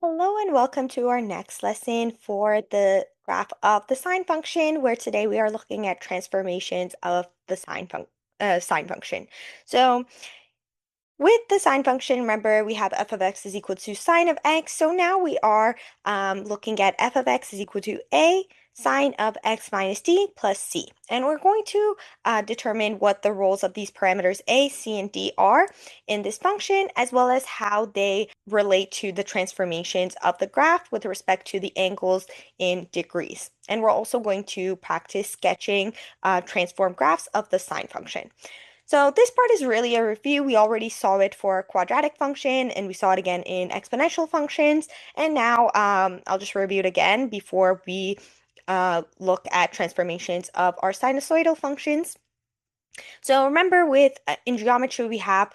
Hello and welcome to our next lesson for the graph of the sine function, where today we are looking at transformations of the sine function. So with the sine function, remember we have f of x is equal to sine of x. So now we are looking at f of x is equal to a sine of x minus d plus c. And we're going to determine what the roles of these parameters a, c, and d are in this function, as well as how they relate to the transformations of the graph with respect to the angles in degrees. And we're also going to practice sketching transform graphs of the sine function. So this part is really a review. We already saw it for quadratic function and we saw it again in exponential functions. And now I'll just review it again before we look at transformations of our sinusoidal functions. So remember in geometry, we have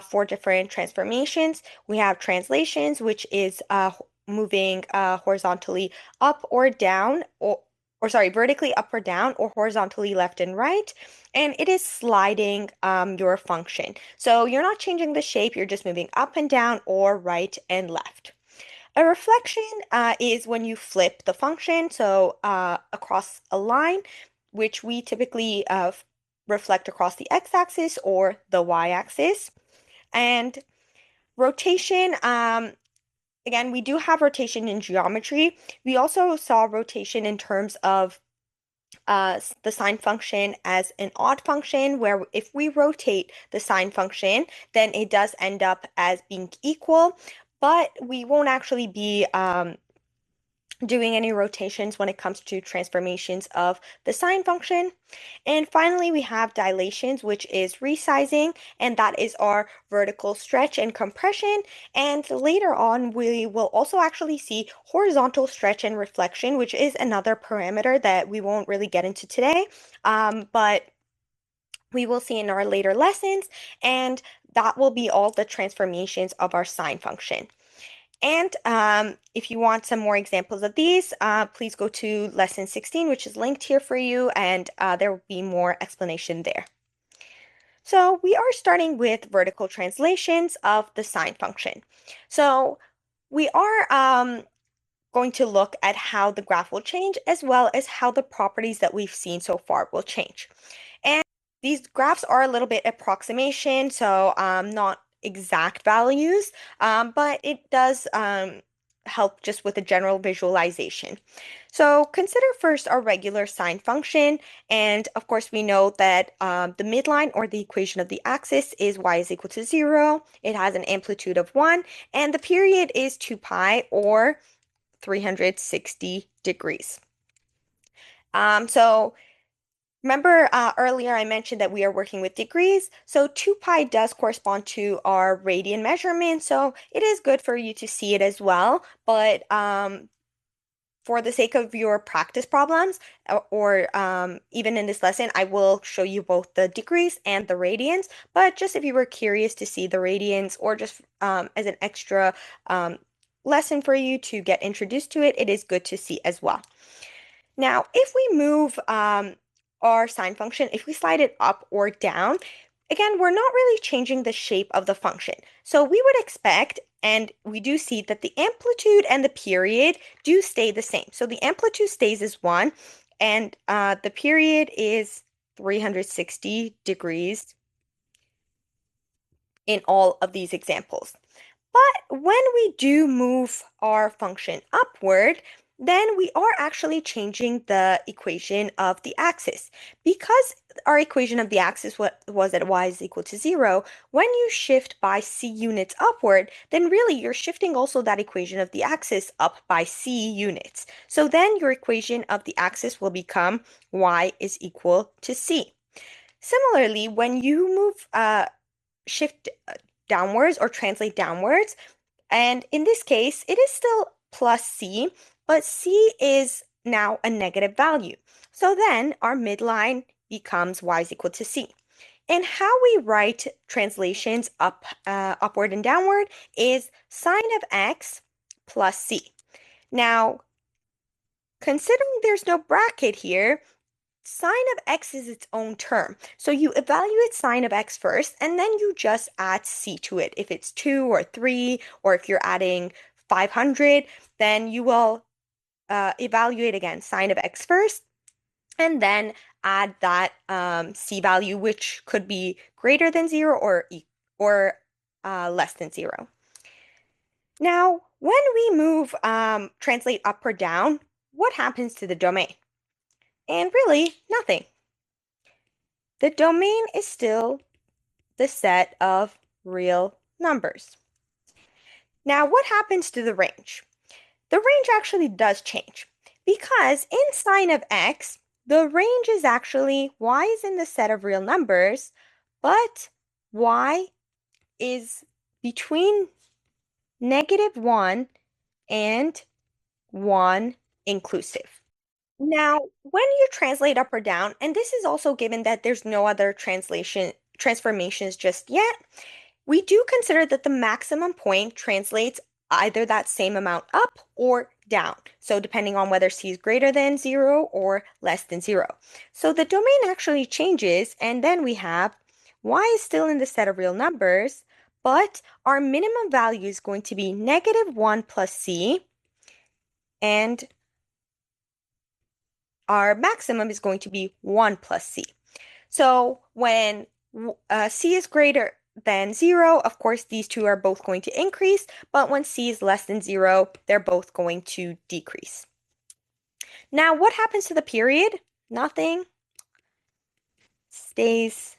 four different transformations. We have translations, which is moving horizontally up or down, or sorry, vertically up or down, or horizontally left and right. And it is sliding your function. So you're not changing the shape, you're just moving up and down or right and left. A reflection is when you flip the function, so across a line, which we typically reflect across the x-axis or the y-axis. And rotation, again, we do have rotation in geometry. We also saw rotation in terms of the sine function as an odd function, where if we rotate the sine function, then it does end up as being equal, but we won't actually be doing any rotations when it comes to transformations of the sine function. And finally, we have dilations, which is resizing, and that is our vertical stretch and compression. And later on, we will also actually see horizontal stretch and reflection, which is another parameter that we won't really get into today, but we will see in our later lessons, and that will be all the transformations of our sine function. And if you want some more examples of these, please go to lesson 16, which is linked here for you, and there will be more explanation there. So we are starting with vertical translations of the sine function. So we are going to look at how the graph will change, as well as how the properties that we've seen so far will change. And these graphs are a little bit approximation, so not exact values, but it does help just with a general visualization. So consider first our regular sine function, and of course we know that the midline, or the equation of the axis, is y is equal to 0. It has an amplitude of 1, and the period is 2 pi, or 360 degrees. So remember earlier I mentioned that we are working with degrees, so 2 pi does correspond to our radian measurement, so it is good for you to see it as well, but for the sake of your practice problems, or even in this lesson, I will show you both the degrees and the radians, but just if you were curious to see the radians, or just as an extra lesson for you to get introduced to it, it is good to see as well. Now, if we move our sine function, if we slide it up or down, again, we're not really changing the shape of the function. So we would expect, and we do see, that the amplitude and the period do stay the same. So the amplitude stays as 1, and the period is 360 degrees in all of these examples. But when we do move our function upward, then we are actually changing the equation of the axis. Because our equation of the axis was at y is equal to 0, when you shift by c units upward, then really you're shifting also that equation of the axis up by c units. So then your equation of the axis will become y is equal to c. Similarly, when you shift downwards or translate downwards, and in this case, it is still plus c, but c is now a negative value. So then our midline becomes y is equal to c. And how we write translations upward and downward is sine of x plus c. Now, considering there's no bracket here, sine of x is its own term. So you evaluate sine of x first, and then you just add c to it. If it's 2 or 3, or if you're adding 500, then you will evaluate again sine of x first, and then add that c value, which could be greater than 0 or less than 0. Now, when we move translate up or down, what happens to the domain? And really, nothing. The domain is still the set of real numbers. Now, what happens to the range? The range actually does change because in sine of x, the range is actually y is in the set of real numbers, but y is between -1 and 1 inclusive. Now, when you translate up or down, and this is also given that there's no other transformations just yet, we do consider that the maximum point translates either that same amount up or down. So depending on whether c is greater than 0 or less than 0. So the domain actually changes, and then we have y is still in the set of real numbers, but our minimum value is going to be -1 plus c, and our maximum is going to be 1 plus c. So when c is greater than 0, of course, these two are both going to increase, but when c is less than 0, they're both going to decrease. Now, what happens to the period? Nothing. Stays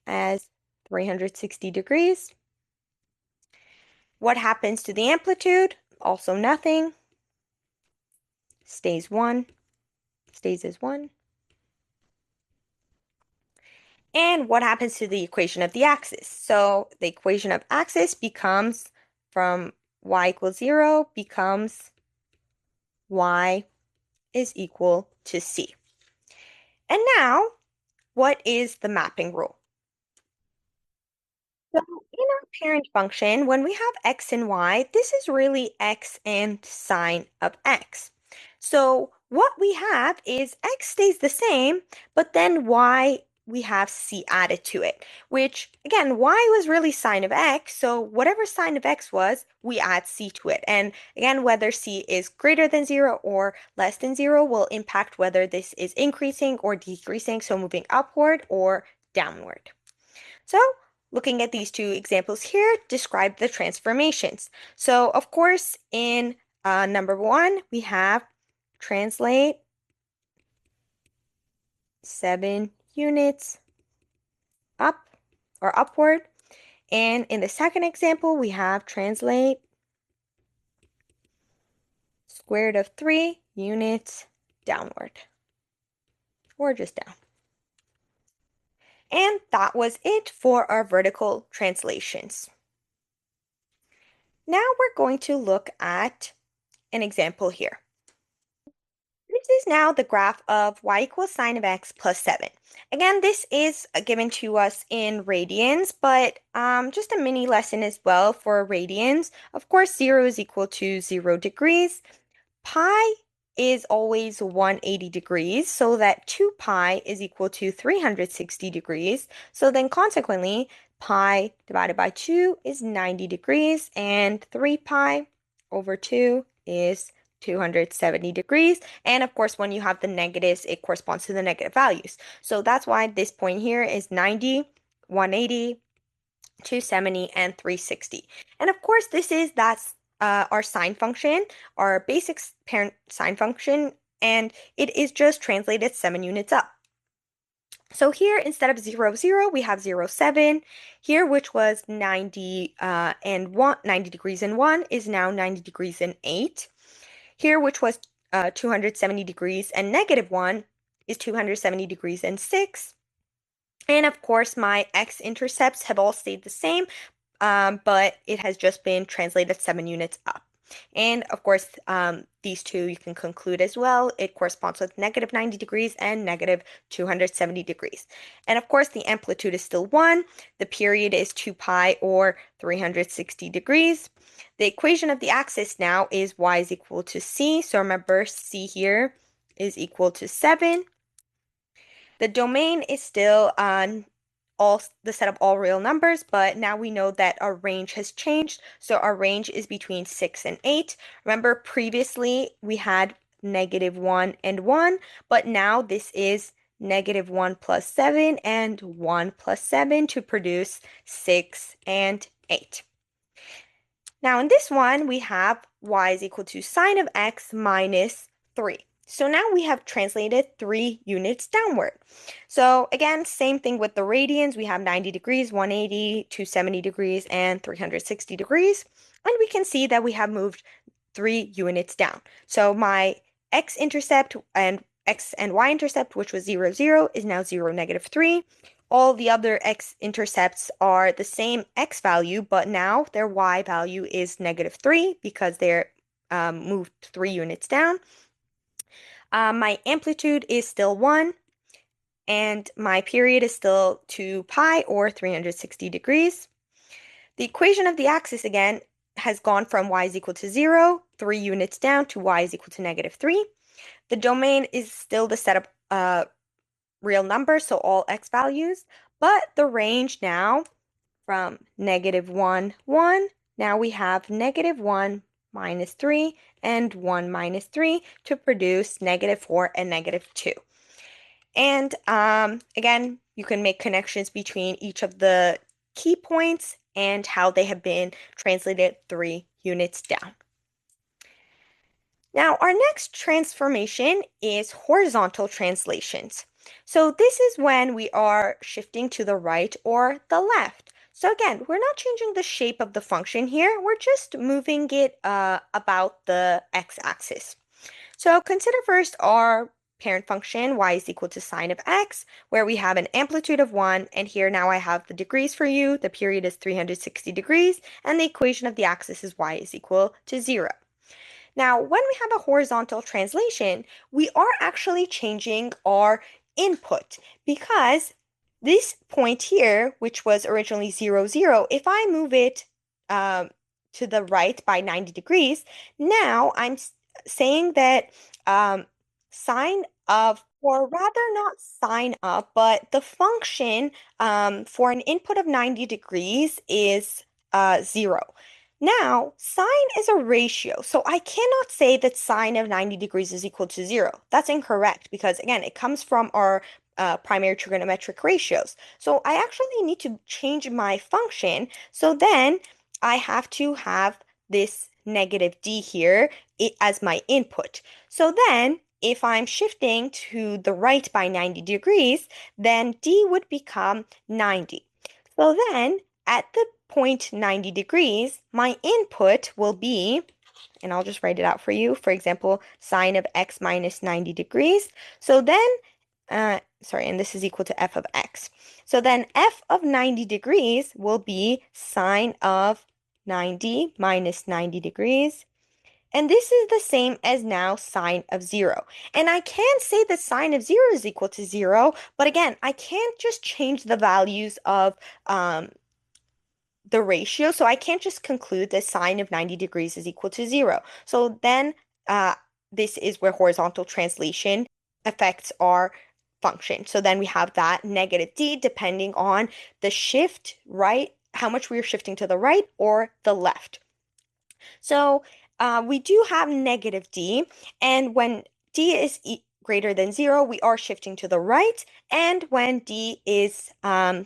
as 360 degrees. What happens to the amplitude? Also nothing. Stays as 1. And what happens to the equation of the axis? So the equation of axis becomes from y equals 0 becomes y is equal to c. And now, what is the mapping rule? So in our parent function, when we have x and y, this is really x and sine of x. So what we have is x stays the same, but then y, we have c added to it, which again, y was really sine of x, so whatever sine of x was, we add c to it. And again, whether c is greater than 0 or less than 0 will impact whether this is increasing or decreasing, so moving upward or downward. So looking at these two examples here, describe the transformations. So of course, in number 1, we have translate 7 units up or upward. And in the second example, we have translate square root of 3 units downward or just down. And that was it for our vertical translations. Now we're going to look at an example here. This is now the graph of y equals sine of x plus 7. Again, this is given to us in radians, but just a mini lesson as well for radians. Of course, 0 is equal to 0 degrees. Pi is always 180 degrees, so that 2 pi is equal to 360 degrees. So then consequently, pi divided by 2 is 90 degrees, and 3 pi over 2 is 270 degrees. And of course, when you have the negatives, it corresponds to the negative values. So that's why this point here is 90, 180, 270, and 360. And of course, that's our sine function, our basic parent sine function, and it is just translated 7 units up. So here, instead of 0, 0, we have 0, 7. Here, which was 90 and 90 degrees and 1, is now 90 degrees and 8. Here, which was 270 degrees and -1, is 270 degrees and 6. And of course, my x-intercepts have all stayed the same, but it has just been translated 7 units up. And of course, these two you can conclude as well. It corresponds with -90 degrees and -270 degrees. And of course, the amplitude is still 1. The period is 2 pi or 360 degrees. The equation of the axis now is y is equal to c. So remember, c here is equal to 7. The domain is still the set of all real numbers, but now we know that our range has changed. So our range is between 6 and 8. Remember, previously we had -1 and 1, but now this is -1 plus 7 and 1 plus 7 to produce 6 and 8. Now in this one, we have y is equal to sine of x minus 3. So now we have translated 3 units downward. So again, same thing with the radians. We have 90 degrees, 180, 270 degrees, and 360 degrees. And we can see that we have moved 3 units down. So my x-intercept and x and y-intercept, which was 0, 0, is now 0, -3. All the other x-intercepts are the same x value, but now their y value is -3 because they're moved 3 units down. My amplitude is still 1, and my period is still 2 pi or 360 degrees. The equation of the axis again has gone from y is equal to 0, 3 units down, to y is equal to -3. The domain is still the set of real numbers, so all x values, but the range now from -1, 1, now we have -1, -3, and 1, -3 to produce -4 and -2. And again, you can make connections between each of the key points and how they have been translated 3 units down. Now, our next transformation is horizontal translations. So this is when we are shifting to the right or the left. So again, we're not changing the shape of the function here. We're just moving it about the x-axis. So consider first our parent function, y is equal to sine of x, where we have an amplitude of 1, and here now I have the degrees for you. The period is 360 degrees, and the equation of the axis is y is equal to 0. Now, when we have a horizontal translation, we are actually changing our input because this point here, which was originally 0, 0, if I move it to the right by 90 degrees, now I'm saying that sine of, or rather not sine of, but the function for an input of 90 degrees is 0. Now, sine is a ratio, so I cannot say that sine of 90 degrees is equal to 0. That's incorrect because, again, it comes from our primary trigonometric ratios. So I actually need to change my function. So then I have to have this -d here as my input. So then if I'm shifting to the right by 90 degrees, then d would become 90. So then at the point 90 degrees, my input will be, and I'll just write it out for you, for example, sine of x minus 90 degrees. So then, sorry, and this is equal to f of x. So then f of 90 degrees will be sine of 90 minus 90 degrees. And this is the same as now sine of 0. And I can say that sine of 0 is equal to 0, but again, I can't just change the values of the ratio. So I can't just conclude that sine of 90 degrees is equal to 0. So then this is where horizontal translation affects our function. So then we have that -d depending on the shift right, how much we are shifting to the right or the left. So we do have -d, and when d is greater than 0, we are shifting to the right, and when d is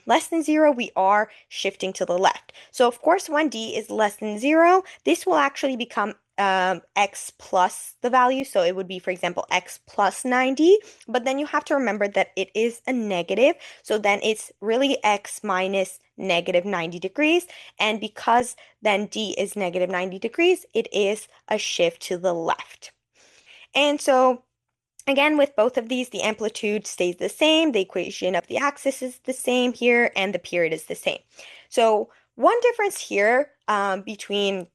less than 0, we are shifting to the left. So of course, when d is less than 0, this will actually become x plus the value. So it would be, for example, x plus 90, but then you have to remember that it is a negative. So then it's really x minus -90 degrees. And because then d is -90 degrees, it is a shift to the left. And so again, with both of these, the amplitude stays the same, the equation of the axis is the same here, and the period is the same. So one difference here between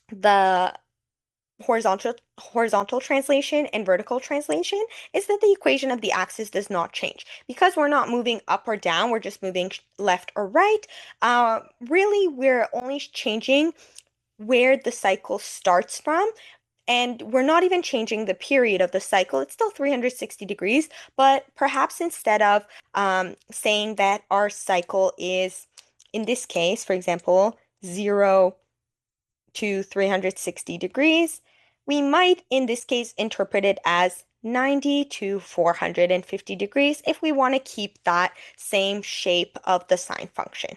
the horizontal translation and vertical translation is that the equation of the axis does not change. Because we're not moving up or down, we're just moving left or right. Really, we're only changing where the cycle starts from. And we're not even changing the period of the cycle. It's still 360 degrees, but perhaps instead of saying that our cycle is, in this case, for example, 0 to 360 degrees, we might, in this case, interpret it as 90 to 450 degrees if we want to keep that same shape of the sine function.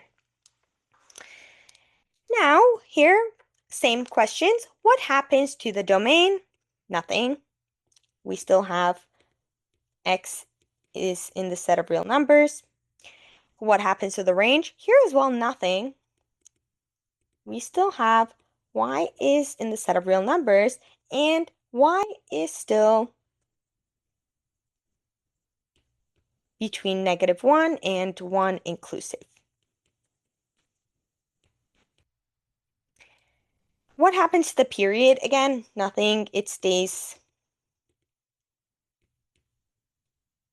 Now, here, same questions. What happens to the domain? Nothing. We still have x is in the set of real numbers. What happens to the range? Here as well, nothing. We still have y is in the set of real numbers, and y is still between -1 and 1 inclusive. What happens to the period? Again, nothing. It stays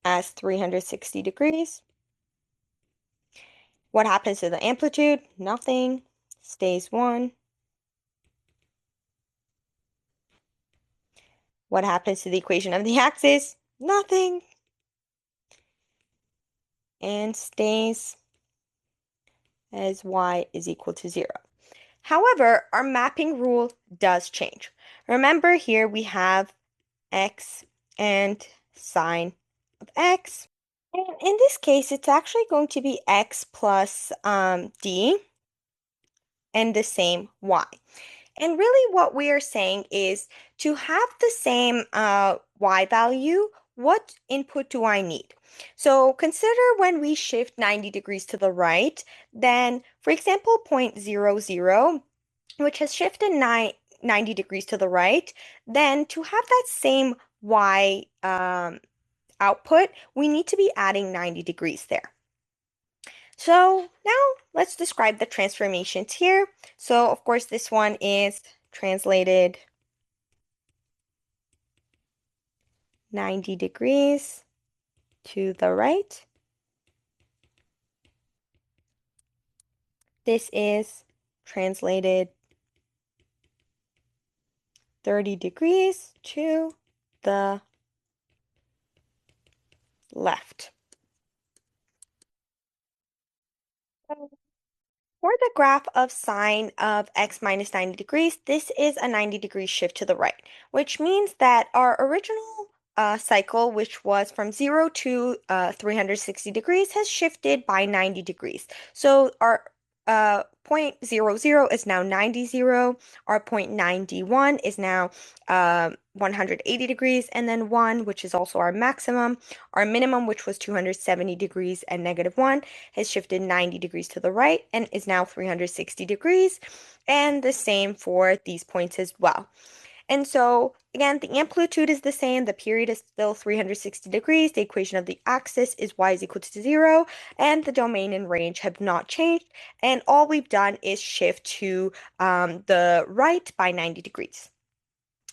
as 360 degrees. What happens to the amplitude? Nothing. Stays 1. What happens to the equation of the axis? Nothing. And stays as y is equal to 0. However, our mapping rule does change. Remember here we have x and sine of x. And in this case, it's actually going to be x plus d and the same y. And really what we are saying is to have the same y value, what input do I need? So consider when we shift 90 degrees to the right, then for example, point 0, 0, which has shifted 90 degrees to the right, then to have that same y output, we need to be adding 90 degrees there. So now let's describe the transformations here. So of course this one is translated 90 degrees to the right. This is translated 30 degrees to the left. For the graph of sine of x minus 90 degrees, this is a 90-degree shift to the right, which means that our original cycle, which was from 0 to 360 degrees, has shifted by 90 degrees. So our point 0, 0 is now 90, 0. Our point 91 is now 180 degrees, and then 1, which is also our maximum. Our minimum, which was 270 degrees and -1, has shifted 90 degrees to the right and is now 360 degrees. And the same for these points as well. And so, again, the amplitude is the same. The period is still 360 degrees. The equation of the axis is y is equal to 0. And the domain and range have not changed. And all we've done is shift to the right by 90 degrees.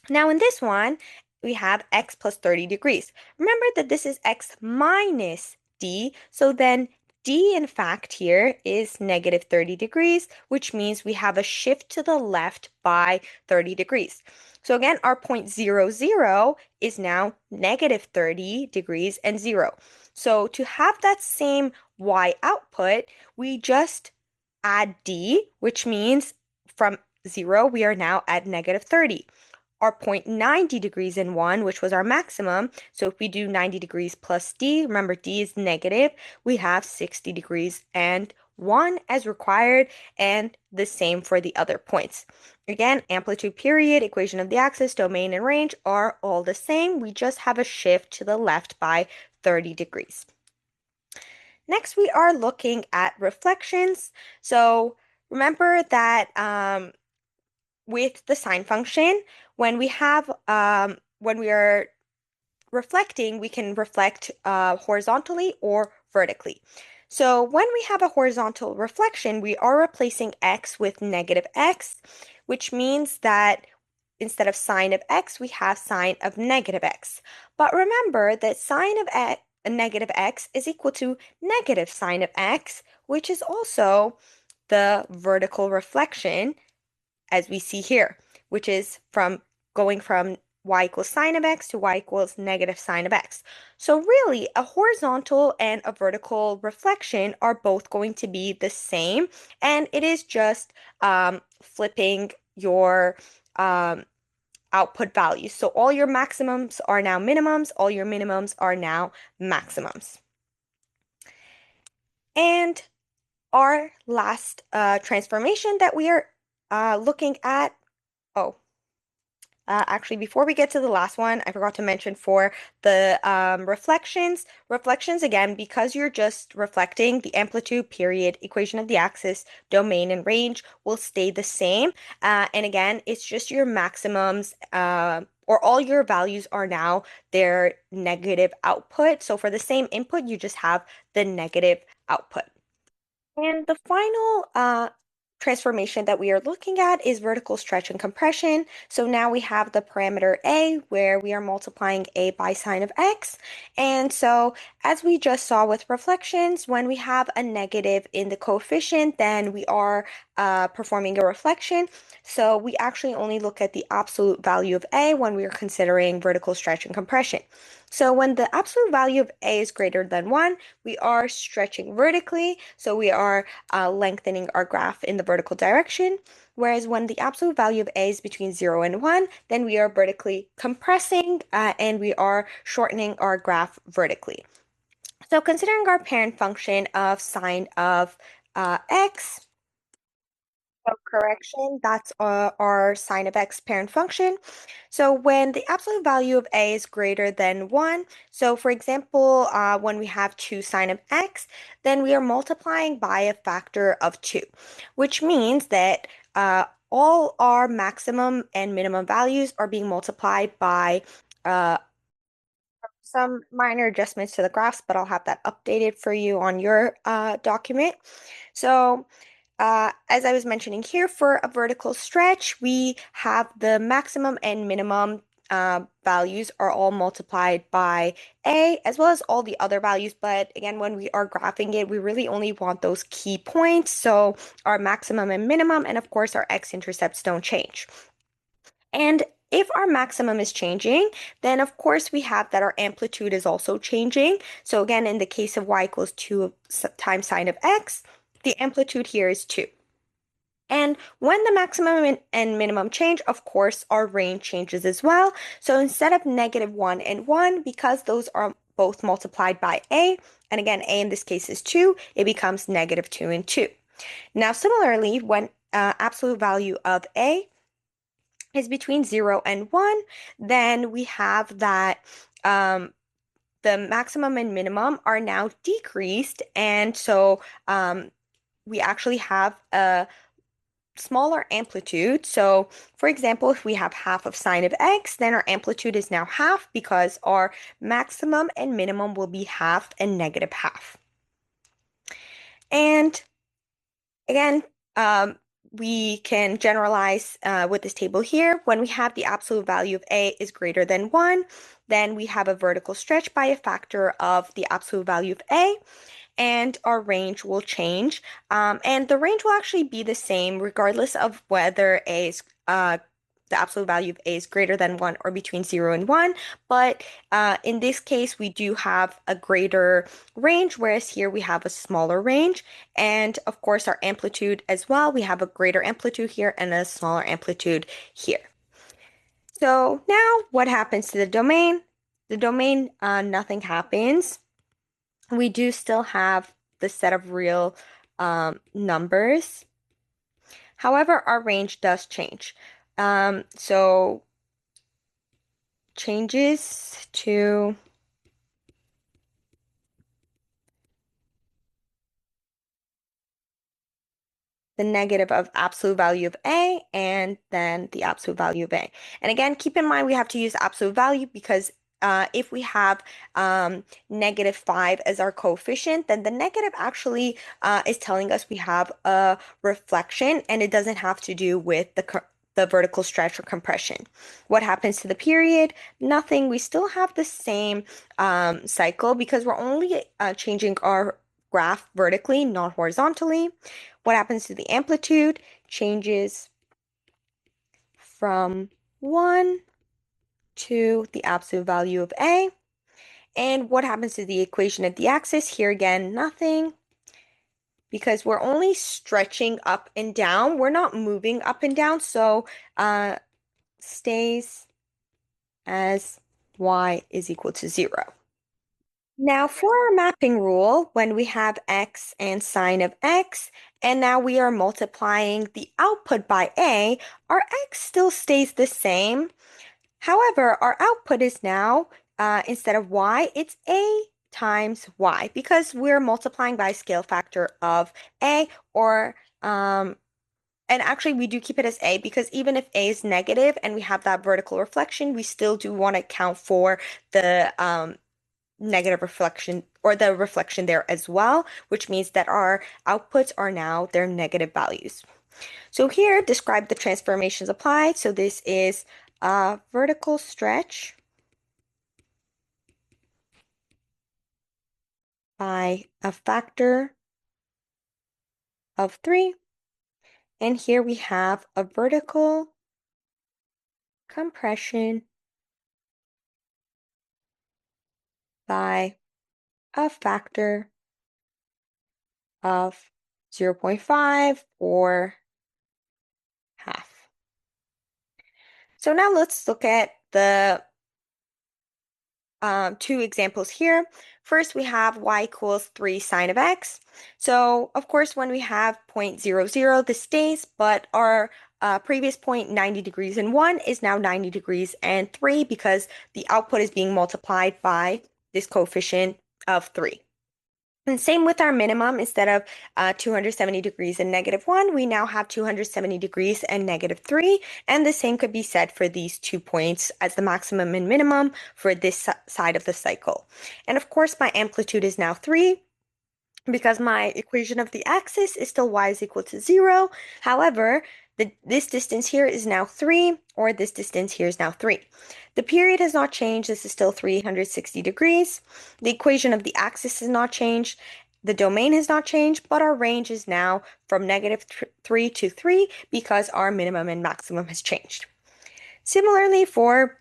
Now, in this one, we have x plus 30 degrees. Remember that this is x minus d. So then d, in fact, here is -30 degrees, which means we have a shift to the left by 30 degrees. So again, our point 0, 0 is now -30 degrees and 0. So to have that same y output, we just add d, which means from 0, we are now at -30. Our point 90 degrees in 1, which was our maximum. So if we do 90 degrees plus d, remember d is negative, we have 60 degrees and 1 as required, and the same for the other points. Again, amplitude, period, equation of the axis, domain, and range are all the same. We just have a shift to the left by 30 degrees. Next, we are looking at reflections. So remember that with the sine function, when we are reflecting, we can reflect horizontally or vertically. So when we have a horizontal reflection, we are replacing x with -x, which means that instead of sine of x, we have sine of -x. But remember that sine of -x is equal to negative sine of x, which is also the vertical reflection, as we see here, which is from going from y equals sine of x to y equals negative sine of x. So really, a horizontal and a vertical reflection are both going to be the same, and it is just flipping your output values. So all your maximums are now minimums, all your minimums are now maximums. And our last transformation that we are looking at, oh, actually, before we get to the last one, I forgot to mention for the reflections again, because you're just reflecting, the amplitude, period, equation of the axis, domain, and range will stay the same. And again, it's just your maximums, or all your values are now their negative output. So for the same input, you just have the negative output. And the final transformation that we are looking at is vertical stretch and compression. So now we have the parameter a, where we are multiplying a by sine of x. And so as we just saw with reflections, when we have a negative in the coefficient, then we are performing a reflection. So we actually only look at the absolute value of a when we are considering vertical stretch and compression. So when the absolute value of a is greater than 1, we are stretching vertically, so we are lengthening our graph in the vertical direction. Whereas when the absolute value of a is between 0 and 1, then we are vertically compressing and we are shortening our graph vertically. So considering our parent function of sine of x, so correction, that's our sine of x parent function. So when the absolute value of a is greater than 1, so for example, when we have 2 sine of x, then we are multiplying by a factor of 2, which means that all our maximum and minimum values are being multiplied by uh, some minor adjustments to the graphs, but I'll have that updated for you on your document. So as I was mentioning here, for a vertical stretch, we have the maximum and minimum values are all multiplied by a, as well as all the other values. But again, when we are graphing it, we really only want those key points. So our maximum and minimum, and of course our x-intercepts don't change. And if our maximum is changing, then of course we have that our amplitude is also changing. So again, in the case of y equals 2 times sine of x, the amplitude here is 2. And when the maximum and minimum change, of course, our range changes as well. So instead of negative 1 and 1, because those are both multiplied by a, and again, a in this case is 2, it becomes negative 2 and 2. Now, similarly, when absolute value of a is between 0 and 1, then we have that the maximum and minimum are now decreased. And so we actually have a smaller amplitude. So for example, if we have half of sine of x, then our amplitude is now half because our maximum and minimum will be half and negative half. And again, we can generalize with this table here. When we have the absolute value of a is greater than 1, then we have a vertical stretch by a factor of the absolute value of a, and our range will change. And the range will actually be the same regardless of whether a is the absolute value of a is greater than 1 or between 0 and 1. But in this case, we do have a greater range, whereas here we have a smaller range. And of course, our amplitude as well, we have a greater amplitude here and a smaller amplitude here. So now what happens to the domain? The domain, nothing happens. We do still have the set of real numbers. However, our range does change. So changes to the negative of absolute value of a and then the absolute value of a. And again, keep in mind we have to use absolute value because if we have negative 5 as our coefficient, then the negative actually is telling us we have a reflection and it doesn't have to do with the vertical stretch or compression. What happens to the period? Nothing. We still have the same cycle because we're only changing our graph vertically, not horizontally. What happens to the amplitude? Changes from 1 to the absolute value of A. And what happens to the equation at the axis? Here again, nothing, because we're only stretching up and down. We're not moving up and down, so stays as y is equal to 0. Now for our mapping rule, when we have x and sine of x, and now we are multiplying the output by a, our x still stays the same. However, our output is now, instead of y, it's a times y, because we're multiplying by a scale factor of a, or and actually we do keep it as a, because even if a is negative and we have that vertical reflection, we still do want to account for the negative reflection, or the reflection there as well, which means that our outputs are now their negative values. So here, describe the transformations applied. So this is a vertical stretch by a factor of 3. And here we have a vertical compression by a factor of 0.5, or half. So now let's look at the two examples here. First, we have y equals 3 sine of x. So, of course, when we have 0.00, this stays, but our previous point, 90 degrees and 1, is now 90 degrees and 3, because the output is being multiplied by this coefficient of 3. And same with our minimum. Instead of 270 degrees and -1, we now have 270 degrees and -3. And the same could be said for these 2 points as the maximum and minimum for this side of the cycle. And of course, my amplitude is now 3, because my equation of the axis is still y is equal to 0. However, this distance here is now 3, or this distance here is now 3. The period has not changed. This is still 360 degrees. The equation of the axis has not changed. The domain has not changed, but our range is now from -3 to 3, because our minimum and maximum has changed. Similarly, for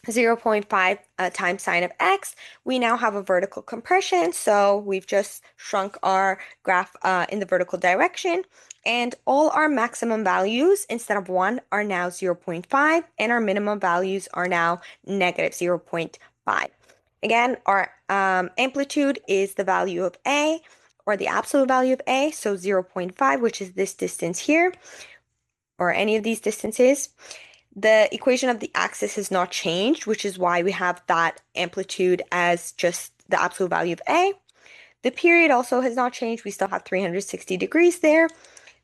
0.5 times sine of x, we now have a vertical compression. So we've just shrunk our graph in the vertical direction, and all our maximum values instead of 1 are now 0.5, and our minimum values are now -0.5. Again, our amplitude is the value of a, or the absolute value of a, so 0.5, which is this distance here, or any of these distances. The equation of the axis has not changed, which is why we have that amplitude as just the absolute value of a. The period also has not changed. We still have 360 degrees there.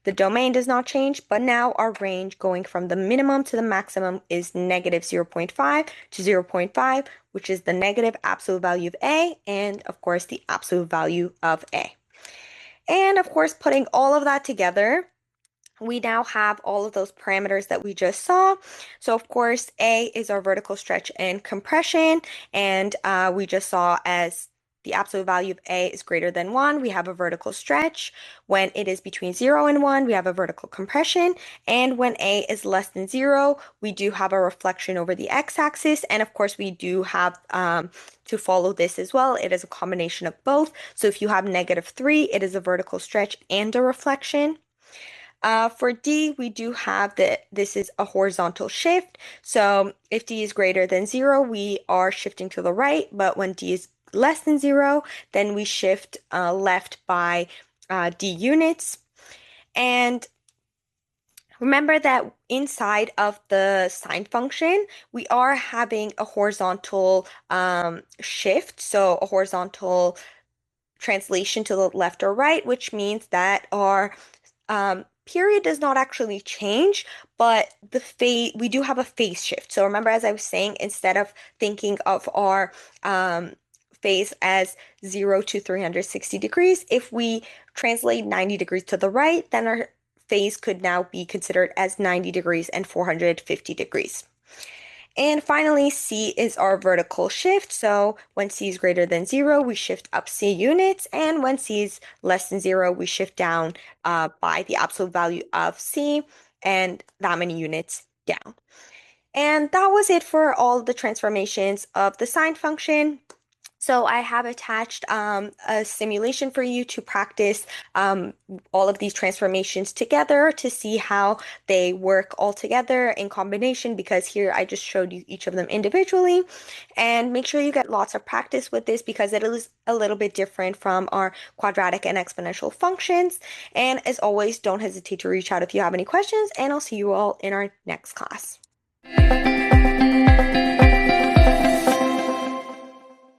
The domain does not change, but now our range going from the minimum to the maximum is -0.5 to 0.5, which is the negative absolute value of a, and of course the absolute value of a. And of course, putting all of that together, we now have all of those parameters that we just saw. So of course, A is our vertical stretch and compression, and we just saw as the absolute value of A is greater than 1, we have a vertical stretch. When it is between 0 and 1, we have a vertical compression. And when A is less than 0, we do have a reflection over the x-axis. And of course, we do have to follow this as well. It is a combination of both. So if you have -3, it is a vertical stretch and a reflection. For D, we do have this is a horizontal shift. So if D is greater than 0, we are shifting to the right, but when D is less than 0, then we shift left by D units. And remember that inside of the sine function, we are having a horizontal shift, so a horizontal translation to the left or right, which means that our period does not actually change, but the phase, we do have a phase shift. So remember, as I was saying, instead of thinking of our phase as 0 to 360 degrees, if we translate 90 degrees to the right, then our phase could now be considered as 90 degrees and 450 degrees. And finally, C is our vertical shift. So when C is greater than 0, we shift up C units. And when C is less than 0, we shift down by the absolute value of C and that many units down. And that was it for all the transformations of the sine function. So I have attached a simulation for you to practice all of these transformations together to see how they work all together in combination, because here I just showed you each of them individually. And make sure you get lots of practice with this because it is a little bit different from our quadratic and exponential functions. And as always, don't hesitate to reach out if you have any questions, and I'll see you all in our next class.